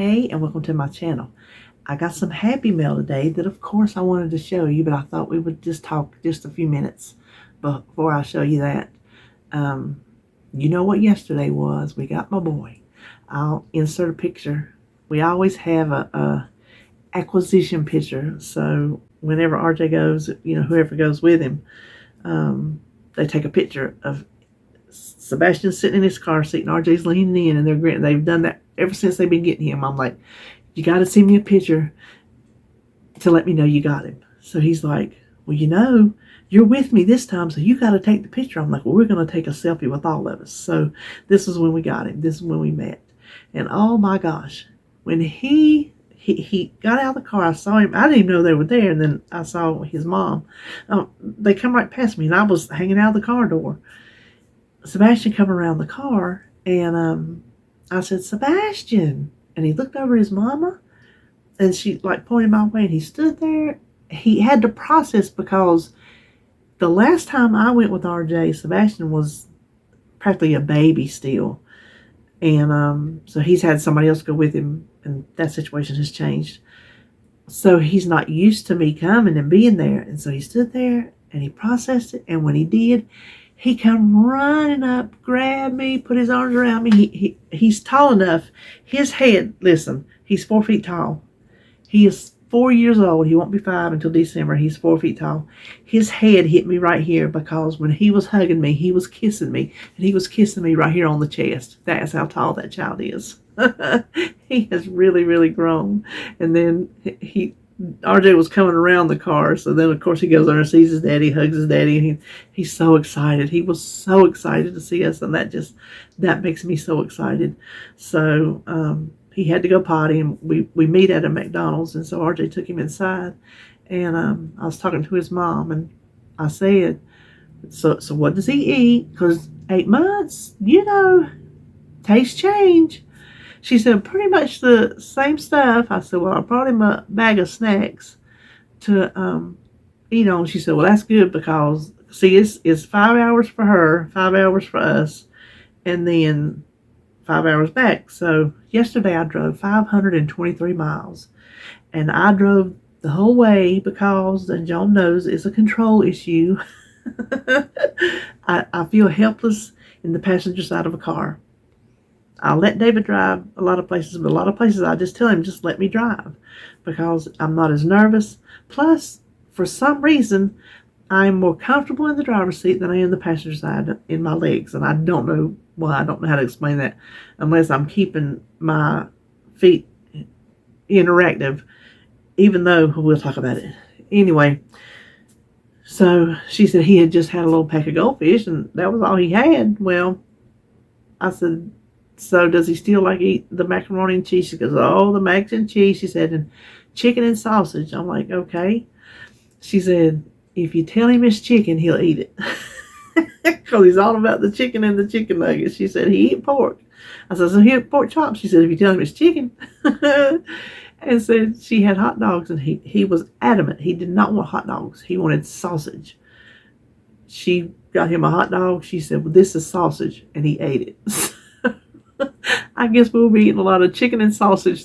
Hey, and welcome to my channel. I got some happy mail today that of course I wanted to show you, but I thought we would just talk just a few minutes before I show you that. You know what yesterday was. We got my boy. I'll insert a picture. We always have a acquisition picture, so whenever RJ goes, whoever goes with him, they take a picture of Sebastian sitting in his car seat and RJ's leaning in, and they've done that ever since they've been getting him. I'm like, you got to send me a picture to let me know you got him. So he's like, well, you're with me this time, so you got to take the picture. I'm like, well, we're going to take a selfie with all of us. So this is when we got him. This is when we met. And oh my gosh, when he got out of the car, I saw him. I didn't even know they were there. And then I saw his mom. They come right past me, and I was hanging out of the car door. Sebastian come around the car, and I said, Sebastian. And he looked over at his mama, and she pointed my way, and he stood there. He had to process, because the last time I went with RJ, Sebastian was practically a baby still. And so he's had somebody else go with him, and that situation has changed. So he's not used to me coming and being there. And so he stood there, and he processed it. And when he did, he come running up, grabbed me, put his arms around me. He's tall enough. His head, listen, he's 4 feet tall. He is 4 years old. He won't be 5 until December. He's 4 feet tall. His head hit me right here, because when he was hugging me, he was kissing me. And he was kissing me right here on the chest. That's how tall that child is. He has really, really grown. And then RJ was coming around the car, so then of course he goes over and sees his daddy, hugs his daddy, and he's so excited. He was so excited to see us, and that makes me so excited. So he had to go potty, and we meet at a McDonald's, and so RJ took him inside, and I was talking to his mom, and I said, so what does he eat? Because 8 months, tastes change. She said, pretty much the same stuff. I said, well, I brought him a bag of snacks to eat on. She said, well, that's good, because, see, it's 5 hours for her, 5 hours for us, and then 5 hours back. So yesterday I drove 523 miles. And I drove the whole way because, and John knows, it's a control issue. I feel helpless in the passenger side of a car. I'll let David drive a lot of places, but a lot of places I just tell him, just let me drive, because I'm not as nervous. Plus, for some reason, I'm more comfortable in the driver's seat than I am in the passenger side in my legs. And I don't know why. I don't know how to explain that, unless I'm keeping my feet interactive, even though we'll talk about it. Anyway, so she said he had just had a little pack of goldfish, and that was all he had. Well, I said, so does he still eat the macaroni and cheese? She goes, oh, the mac and cheese, she said, and chicken and sausage. I'm like, okay. She said, if you tell him it's chicken, he'll eat it. Because he's all about the chicken and the chicken nuggets. She said, he eat pork. I said, so he eat pork chops. She said, if you tell him it's chicken. And said she had hot dogs, and he was adamant. He did not want hot dogs. He wanted sausage. She got him a hot dog. She said, well, this is sausage. And he ate it. I guess we'll be eating a lot of chicken and sausage.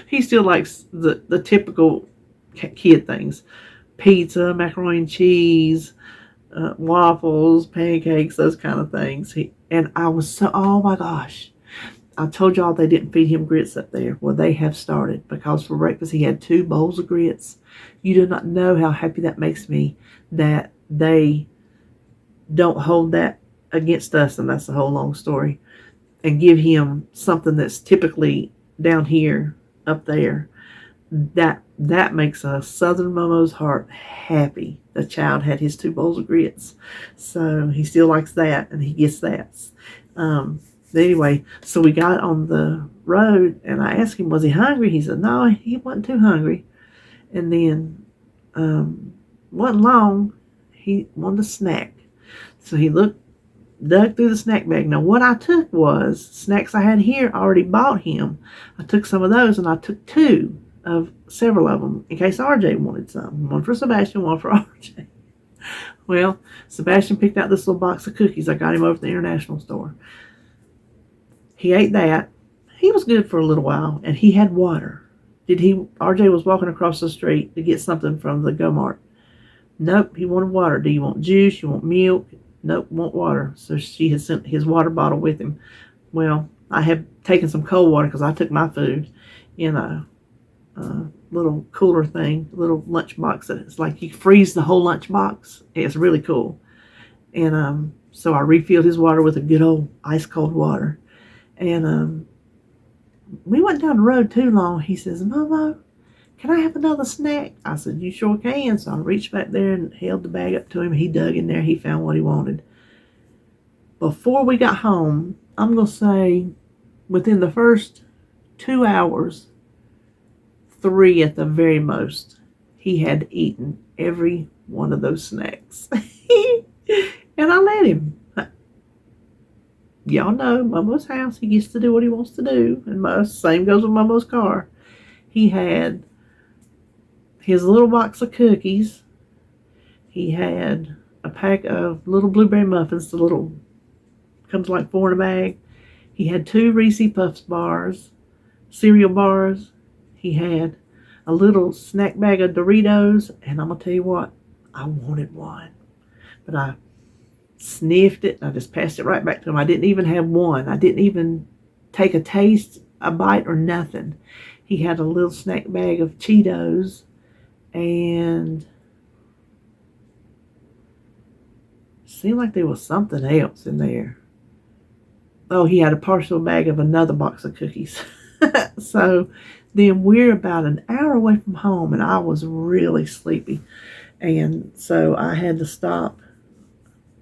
He still likes the typical kid things. Pizza, macaroni and cheese, waffles, pancakes, those kind of things. And I was so, oh my gosh. I told y'all they didn't feed him grits up there. Well, they have started, because for breakfast he had 2 bowls of grits. You do not know how happy that makes me that they don't hold that against us, and that's a whole long story, and give him something that's typically down here, up there. That makes a Southern Momo's heart happy. The child had his 2 bowls of grits, so he still likes that, and he gets that. Anyway, so we got on the road, and I asked him, was he hungry? He said, no, he wasn't too hungry. And then, wasn't long, he wanted a snack. So he dug through the snack bag. Now, what I took was snacks I had here, I already bought him. I took some of those, and I took 2 of several of them in case RJ wanted some. One for Sebastian, one for RJ. Well, Sebastian picked out this little box of cookies I got him over at the international store. He ate that. he was good for a little while, and he had water. RJ was walking across the street to get something from the Go Mart. Nope, he wanted water. Do you want juice? You want milk? Nope, want water. So she had sent his water bottle with him. Well, I had taken some cold water because I took my food in a little cooler thing, a little lunch box. It's like you freeze the whole lunch box. It's really cool. And so I refilled his water with a good old ice cold water. And we went down the road too long. He says, Momo, can I have another snack? I said, you sure can. So I reached back there and held the bag up to him. He dug in there. He found what he wanted. Before we got home, I'm going to say within the first 2 hours, 3 at the very most, he had eaten every one of those snacks. And I let him. Y'all know, Momo's house, he gets to do what he wants to do. And same goes with Momo's car. He had his little box of cookies. He had a pack of little blueberry muffins, comes like 4 in a bag. He had 2 Reese Puffs bars, cereal bars. He had a little snack bag of Doritos. And I'm going to tell you what, I wanted one. But I sniffed it, and I just passed it right back to him. I didn't even have one. I didn't even take a taste, a bite, or nothing. He had a little snack bag of Cheetos, and seemed like there was something else in there. Oh, he had a partial bag of another box of cookies. So then we're about an hour away from home, and I was really sleepy. And so I had to stop.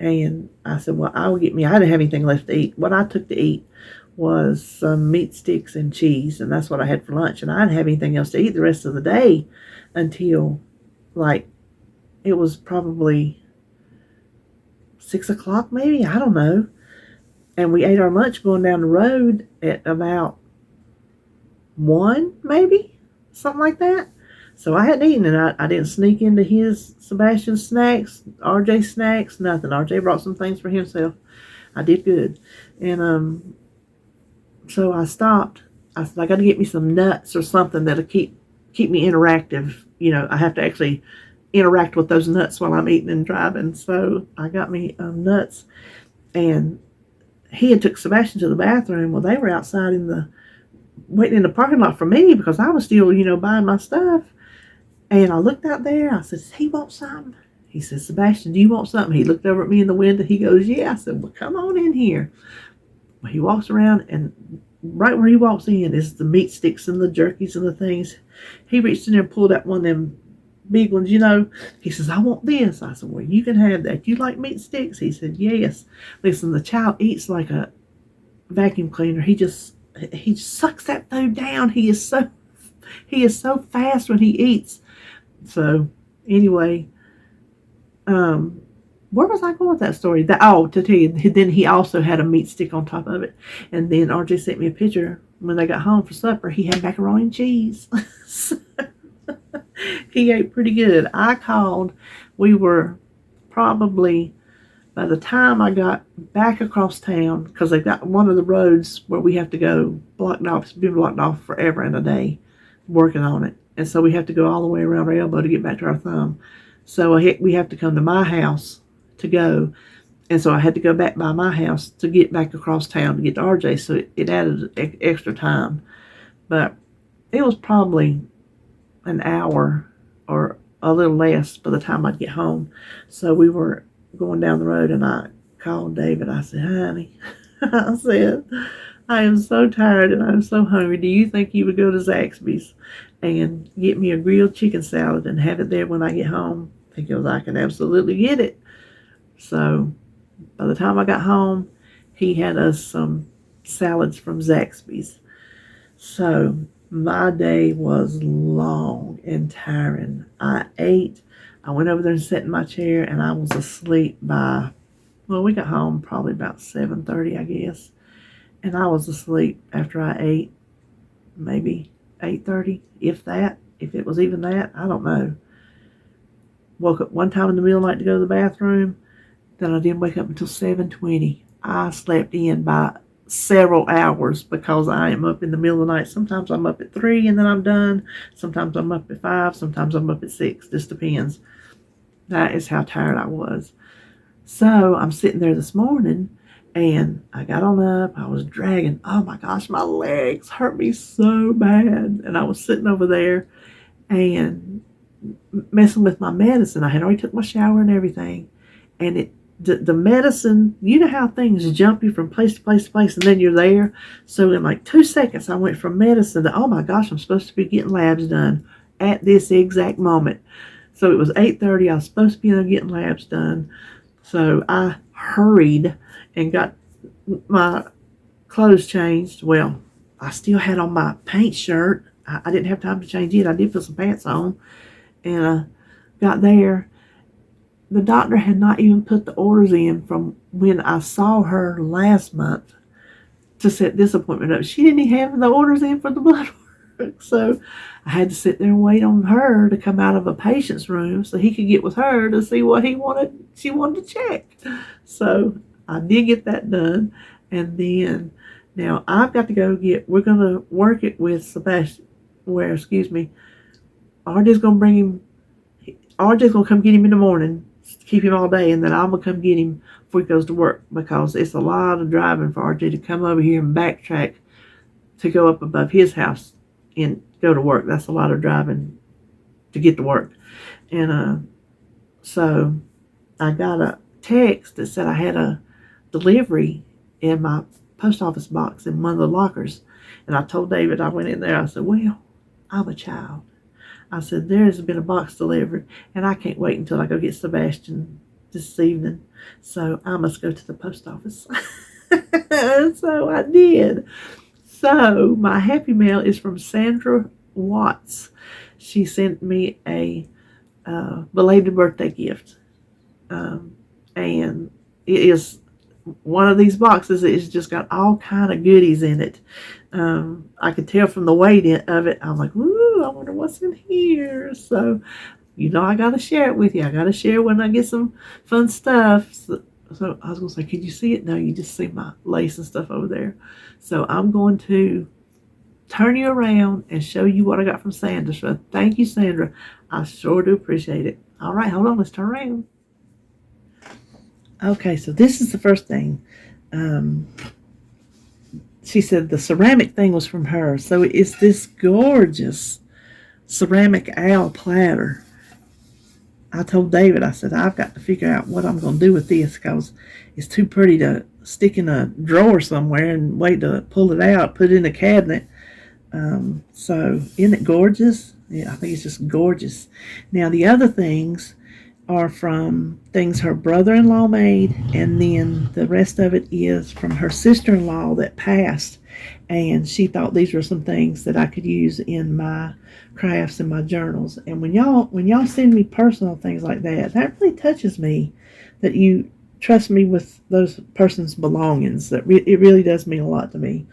And I said, well, I didn't have anything left to eat. What I took to eat was some meat sticks and cheese, and that's what I had for lunch. And I didn't have anything else to eat the rest of the day until, it was probably 6 o'clock maybe, I don't know. And we ate our lunch going down the road at about 1 maybe, something like that. So I hadn't eaten, and I didn't sneak into Sebastian's snacks, RJ's snacks, nothing. RJ brought some things for himself. I did good. And so I stopped. I said, I got to get me some nuts or something that'll keep me interactive. I have to actually interact with those nuts while I'm eating and driving. So I got me nuts, and he had took Sebastian to the bathroom. Well, they were outside waiting in the parking lot for me because I was still, buying my stuff. And I looked out there. I said, does he want something? He said, Sebastian, do you want something? He looked over at me in the window. He goes, yeah. I said, well, come on in here. Well, he walks around, and right where he walks in is the meat sticks and the jerkies and the things. He reached in there and pulled out one of them big ones, He says, I want this. I said, well, you can have that. You like meat sticks? He said, yes. Listen, the child eats like a vacuum cleaner. He just sucks that food down. He is so fast when he eats. So anyway, where was I going with that story? To tell you, then he also had a meat stick on top of it. And then RJ sent me a picture when they got home for supper. He had macaroni and cheese. So, he ate pretty good. I called. We were probably, by the time I got back across town, because they've got one of the roads where we have to go blocked off. It's been blocked off forever and a day working on it. And so we have to go all the way around our elbow to get back to our thumb. So we have to come to my house to go. And so I had to go back by my house to get back across town to get to RJ. So it added extra time. But it was probably an hour or a little less by the time I'd get home. So we were going down the road, and I called David. I said, honey, I said, I am so tired and I'm so hungry. Do you think you would go to Zaxby's and get me a grilled chicken salad and have it there when I get home? He goes, I can absolutely get it. So by the time I got home, he had us some salads from Zaxby's. So my day was long and tiring. I ate. I went over there and sat in my chair, and I was asleep we got home probably about 7:30, I guess. And I was asleep after I ate, maybe 8:30, if it was even that, I don't know. Woke up one time in the middle of the night to go to the bathroom. Then I didn't wake up until 7:20. I slept in by several hours because I am up in the middle of the night. Sometimes I'm up at 3 and then I'm done. Sometimes I'm up at 5. Sometimes I'm up at 6. Just depends. That is how tired I was. So I'm sitting there this morning and I got on up. I was dragging. Oh my gosh, my legs hurt me so bad. And I was sitting over there and messing with my medicine. I had already took my shower and everything. And the medicine, you know how things jump you from place to place to place and then you're there. So in like 2 seconds, I went from medicine to, oh my gosh, I'm supposed to be getting labs done at this exact moment. So it was 8:30. I was supposed to be getting labs done. So I hurried and got my clothes changed. Well, I still had on my paint shirt. I didn't have time to change it. I did put some pants on. And I got there. The doctor had not even put the orders in from when I saw her last month to set this appointment up. She didn't even have the orders in for the blood work. So I had to sit there and wait on her to come out of a patient's room so he could get with her to see what she wanted to check. So I did get that done. And then now I've got to go we're going to work it with Sebastian, RJ's going to bring him, RJ's going to come get him in the morning, keep him all day, and then I'm going to come get him before he goes to work because it's a lot of driving for RJ to come over here and backtrack to go up above his house and go to work. That's a lot of driving to get to work. And so I got a text that said I had a delivery in my post office box in one of the lockers. And I told David, I went in there, I said, well, I'm a child. I said, there's been a box delivered, and I can't wait until I go get Sebastian this evening. So I must go to the post office. So I did. So my Happy Mail is from Sandra Watts. She sent me a belated birthday gift. And it is one of these boxes. It's just got all kind of goodies in it. I could tell from the weight of it. I'm like, ooh, I wonder what's in here. So, I got to share it with you. I got to share when I get some fun stuff. So I was going to say, could you see it? No, you just see my lace and stuff over there. So I'm going to turn you around and show you what I got from Sandra. So thank you, Sandra. I sure do appreciate it. All right, hold on. Let's turn around. Okay, so this is the first thing. She said the ceramic thing was from her. So it's this gorgeous ceramic owl platter. I told David, I said, I've got to figure out what I'm going to do with this because it's too pretty to stick in a drawer somewhere and wait to pull it out, put it in a cabinet. So isn't it gorgeous? Yeah, I think it's just gorgeous. Now the other things are from things her brother-in-law made, and then the rest of it is from her sister-in-law that passed, and she thought these were some things that I could use in my crafts and my journals. And when y'all send me personal things like that, that really touches me, that you trust me with those person's belongings. It really does mean a lot to me.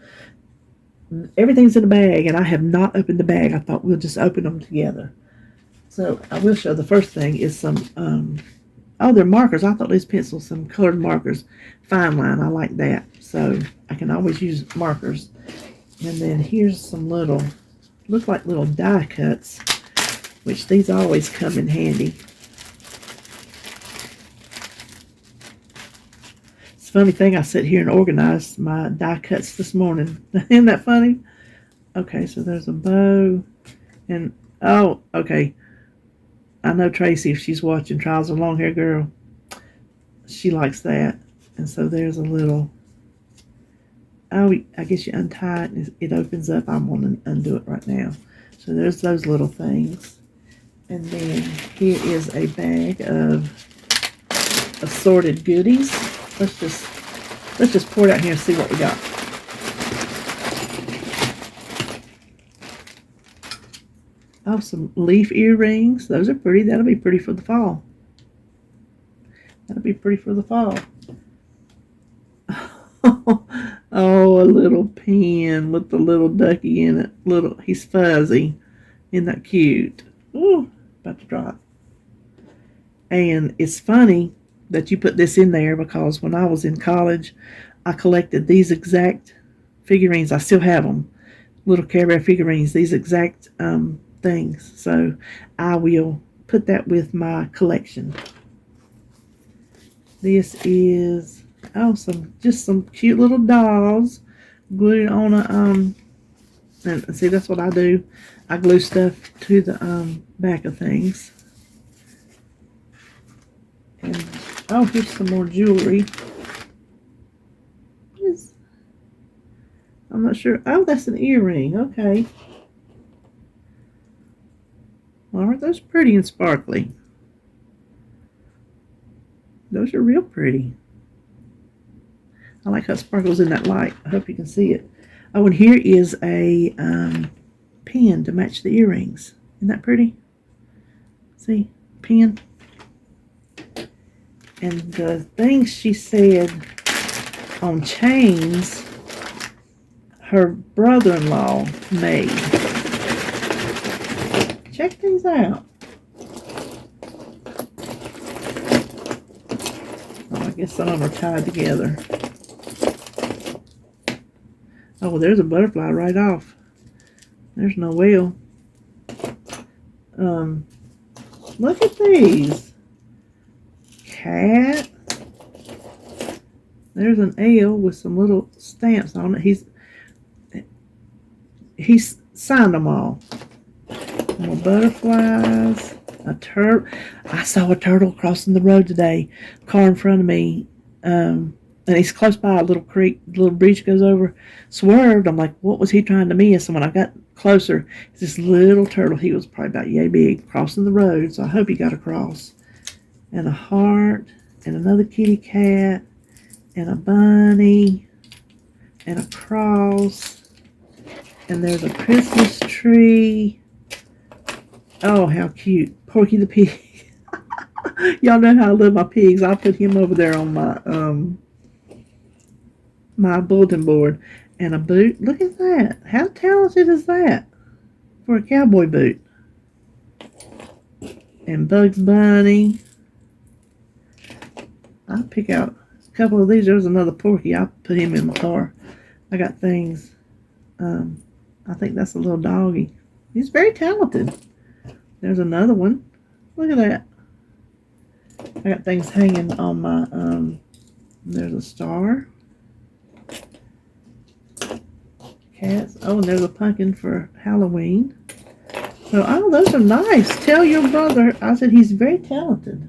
Everything's in a bag, and I have not opened the bag. I thought we'll just open them together. So I will show. The first thing is some, they're markers. I thought these pencils, some colored markers. Fine line, I like that. So I can always use markers. And then here's some look like little die cuts, which these always come in handy. It's a funny thing, I sit here and organized my die cuts this morning. Isn't that funny? Okay, so there's a bow. And, okay. I know Tracy, if she's watching Trials of Long Hair Girl, she likes that. And so there's a little, I guess you untie it and it opens up. I'm going to undo it right now. So there's those little things. And then here is a bag of assorted goodies. Let's just pour it out here and see what we got. Oh, some leaf earrings. Those are pretty. That'll be pretty for the fall. That'll be pretty for the fall. Oh, a little pen with the little ducky in it. He's fuzzy. Isn't that cute? Ooh, about to drop. And it's funny that you put this in there because when I was in college, I collected these exact figurines. I still have them, little Care Bear figurines, these exact things. So I will put that with my collection. This is just some cute little dolls glued on a and see, that's what I do. I glue stuff to the back of things. And here's some more jewelry. I'm not sure. Oh, that's an earring. Okay. Well, aren't those pretty and sparkly? Those are real pretty. I like how it sparkles in that light. I hope you can see it. Oh, and here is a pin to match the earrings. Isn't that pretty? See? Pin. And the things she said on chains, her brother-in-law made. Check these out. Oh, I guess some of them are tied together. Oh, well, there's a butterfly right off. There's no wheel. Look at these. Cat. There's an L with some little stamps on it. He's signed them all. More butterflies. A turtle. I saw a turtle crossing the road today. Car in front of me. And he's close by a little creek. The little bridge goes over. Swerved. I'm like, what was he trying to miss? And when I got closer, it's this little turtle. He was probably about yay big, crossing the road. So I hope he got across. And a heart. And another kitty cat. And a bunny. And a cross. And there's a Christmas tree. Oh, how cute. Porky the pig. Y'all know how I love my pigs. I'll put him over there on my my bulletin board. And a boot. Look at that. How talented is that for a cowboy boot? And Bugs Bunny. I'll pick out a couple of these. There's another Porky. I'll put him in my car. I got things. I think that's a little doggy. He's very talented. There's another one. Look at that. I got things hanging on my, there's a star. Cats. Oh, and there's a pumpkin for Halloween. So, those are nice. Tell your brother. I said he's very talented.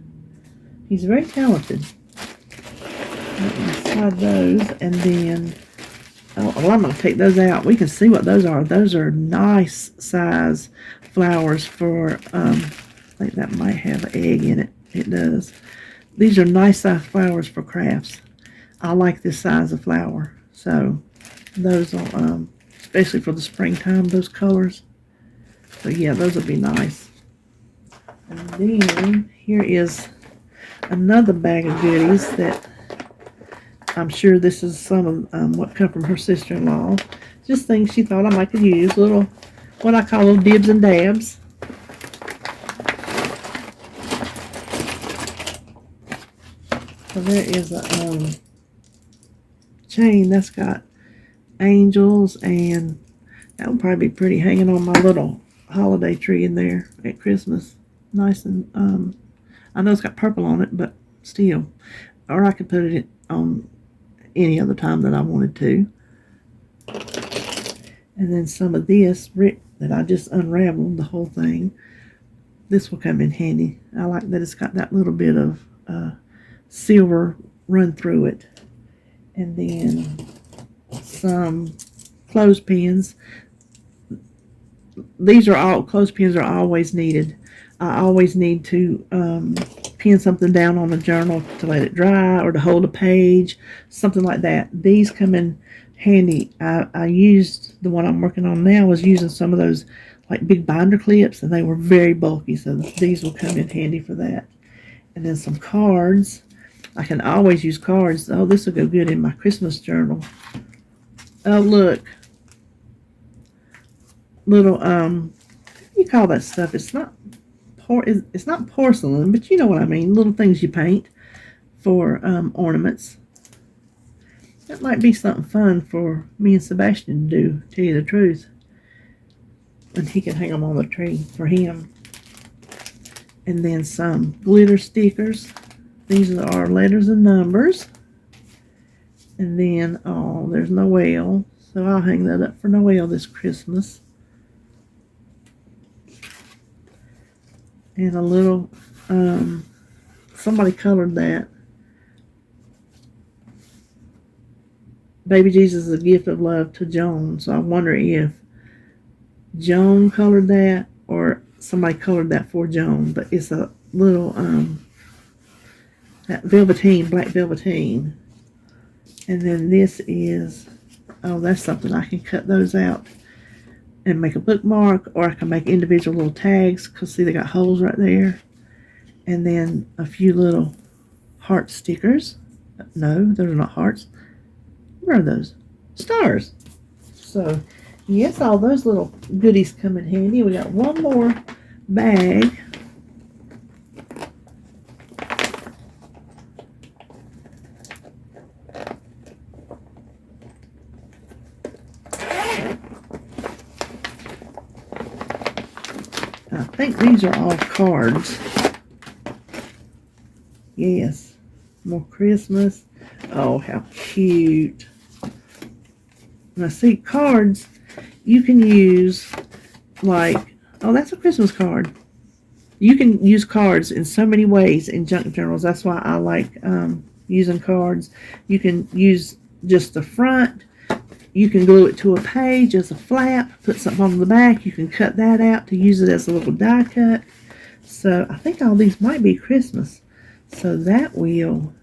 He's very talented. Let me slide those. And then, well, I'm going to take those out. We can see what those are. Those are nice size flowers for, I think that might have an egg in it. It does. These are nice size flowers for crafts. I like this size of flower. So those will, especially for the springtime, those colors. So yeah, those will be nice. And then here is another bag of goodies that I'm sure this is some of what come from her sister-in-law. Just things she thought I might could use. Little, what I call little dibs and dabs. So there is a chain that's got angels, and that would probably be pretty hanging on my little holiday tree in there at Christmas. Nice and, I know it's got purple on it, but still. Or I could put it on any other time that I wanted to. And then some of this that I just unraveled the whole thing. This will come in handy. I like that it's got that little bit of silver run through it. And then some clothespins. These are all, clothespins are always needed. I always need to pin something down on a journal to let it dry or to hold a page, something like that. These come in handy. I used, the one I'm working on now was using some of those like big binder clips, and they were very bulky, so these will come in handy for that. And then some cards. I can always use cards. Oh, this will go good in my Christmas journal. Oh, look. Little, what do you call that stuff? It's not porcelain, but you know what I mean. Little things you paint for ornaments. That might be something fun for me and Sebastian to do, tell you the truth. And he can hang them on the tree for him. And then some glitter stickers. These are our letters and numbers. And then, oh, there's Noel. So I'll hang that up for Noel this Christmas. And a little, somebody colored that. Baby Jesus is a gift of love to Joan. So I wonder if Joan colored that or somebody colored that for Joan. But it's a little, that velveteen, black velveteen. And then this is, oh, that's something. I can cut those out and make a bookmark, or I can make individual little tags, because see, they got holes right there. And then a few little heart stickers. No, those are not hearts. Where are those? Stars. So, yes, all those little goodies come in handy. We got one more bag. I think these are all cards. Yes. More Christmas. Oh, how cute. Now, see, cards, you can use, like, oh, that's a Christmas card. You can use cards in so many ways in junk journals. That's why I like using cards. You can use just the front. You can glue it to a page as a flap, put something on the back. You can cut that out to use it as a little die cut. So I think all these might be Christmas. So that will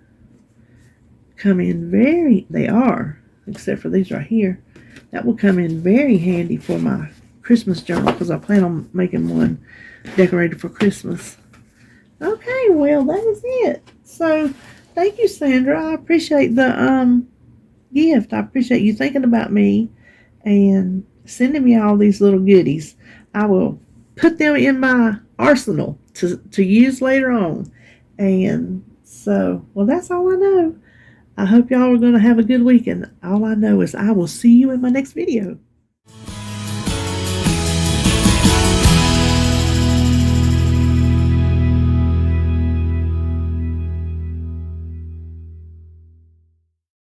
come in very, they are, except for these right here. That will come in very handy for my Christmas journal, because I plan on making one decorated for Christmas. Okay, well, that is it. So thank you, Sandra. I appreciate the gift. I appreciate you thinking about me and sending me all these little goodies. I will put them in my arsenal to use later on. And so, well, that's all I know. I hope y'all are going to have a good weekend. All I know is I will see you in my next video.